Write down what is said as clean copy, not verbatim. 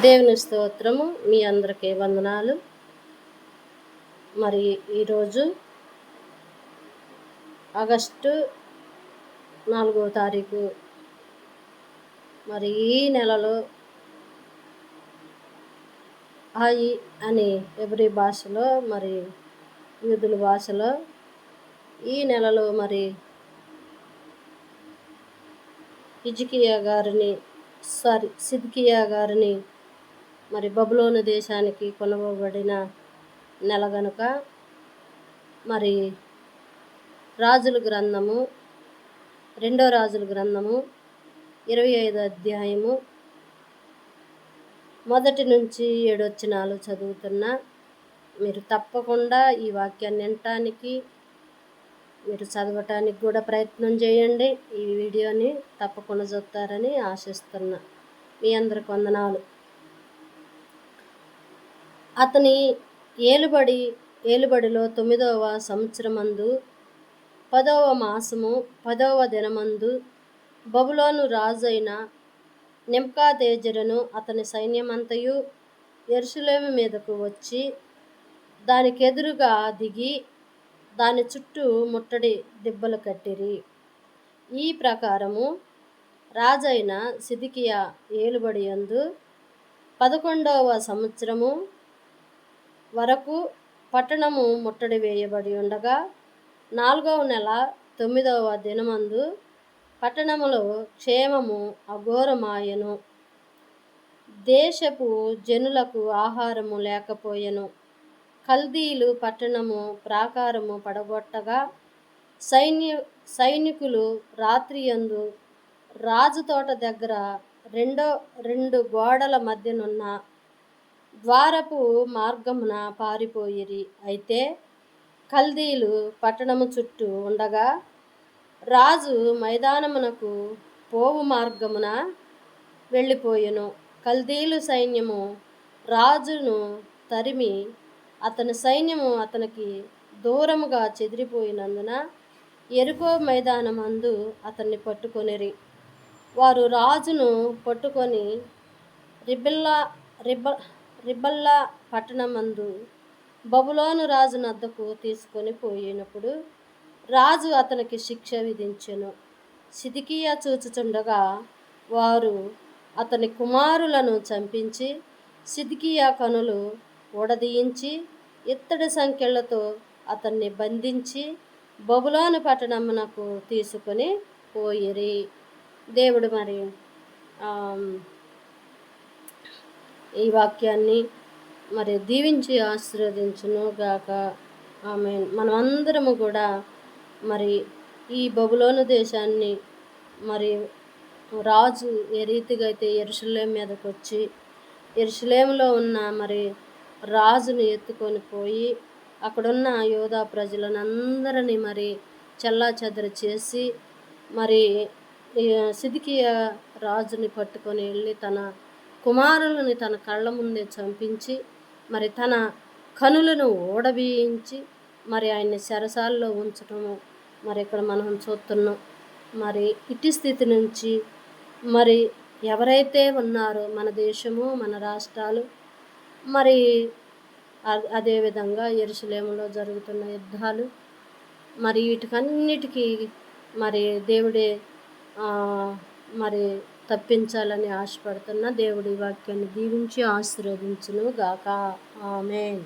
దేవుని స్తోత్రము. మీ అందరికీ వందనాలు. మరి ఈరోజు ఆగస్టు 4వ తారీఖు. మరి ఈ నెలలో హాయి అని ఎబ్రీ భాషలో, మరి యూదుల భాషలో ఈ నెలలో మరి సిద్కియా గారిని మరి బబులోను దేశానికి కొనవబడిన నెల గనుక మరి రాజుల గ్రంథము 2వ రాజుల గ్రంథము 25వ అధ్యాయము 1 నుంచి 7 వచనాలు చదువుతున్నా. మీరు తప్పకుండా ఈ వాక్యాన్ని వినటానికి, మీరు చదవటానికి కూడా ప్రయత్నం చేయండి. ఈ వీడియోని తప్పకుండా చూస్తారని ఆశిస్తున్నా. మీ అందరికి వందనాలు. అతని ఏలుబడిలో 9వ సంవత్సరమందు 10వ మాసము 10వ దినమందు బబులోను రాజైన నెబుకద్నెజరును అతని సైన్యమంతయు యెరూషలేము మీదకు వచ్చి దానికెదురుగా దిగి దాని చుట్టూ ముట్టడి దిబ్బలు కట్టిరి. ఈ ప్రకారము రాజైన సిద్కియా ఏలుబడి యందు 11వ సంవత్సరము వరకు పట్టణము ముట్టడి వేయబడి ఉండగా 4వ నెల 9వ దినమందు పట్టణములో క్షేమము అఘోరమాయెను. దేశపు జనులకు ఆహారము లేకపోయెను. కల్దీయులు పట్టణము ప్రాకారము పడగొట్టగా సైనికులు రాత్రియందు రాజుతోట దగ్గర రెండు గోడల మధ్యనున్న ద్వారపు మార్గమున పారిపోయిరి. అయితే కల్దీయులు పట్టణము చుట్టూ ఉండగా రాజు మైదానమునకు పోవు మార్గమున వెళ్ళిపోయెను. కల్దీయుల సైన్యము రాజును తరిమి అతని సైన్యము అతనికి దూరముగా చెదిరిపోయినందున యెరికో మైదానమందు అతన్ని పట్టుకొనిరి. వారు రాజును పట్టుకొని రిబ్లా పట్టణమందు బబులోను రాజు నద్దకు తీసుకొని పోయినప్పుడు రాజు అతనికి శిక్ష విధించెను. సిద్కియా చూచుచుండగా వారు అతని కుమారులను చంపించి సిద్కియా కనులు ఊడదీయించి ఇత్తడి సంకెళ్లతో అతన్ని బంధించి బబులోను పట్టణమునకు తీసుకొని పోయిరి. దేవుడు మరి ఈ వాక్యాన్ని మరి దీవించి ఆశీర్వదించును గాక. ఆమేన్. మనమందరము కూడా మరి ఈ బబులోను దేశాన్ని మరి రాజు ఏ రీతిగా అయితే యెరూషలేము మీదకి వచ్చి యెరూషలేములో ఉన్న మరి రాజును ఎత్తుకొని పోయి అక్కడున్న యూదా ప్రజలను అందరినీ మరి చెల్లాచెదరు చేసి మరి సిద్కియా రాజుని పట్టుకొని వెళ్ళి తన కుమారులని తన కళ్ళ ముందే చంపించి మరి తన కనులను ఊడబీయించి మరి ఆయన్ని చెరసాల్లో ఉంచటము మరి ఇక్కడ మనం చూస్తున్నాం. మరి ఇట్టి స్థితి నుంచి మరి ఎవరైతే ఉన్నారో మన దేశము, మన రాష్ట్రాలు, మరి అదేవిధంగా యెరూషలేములో జరుగుతున్న యుద్ధాలు, మరి వీటికన్నిటికీ మరి దేవుడే మరి తప్పించాలని ఆశపడుతున్న దేవుడి వాక్యాన్ని దీవించి ఆశీర్వదించును గాక. ఆమేన్.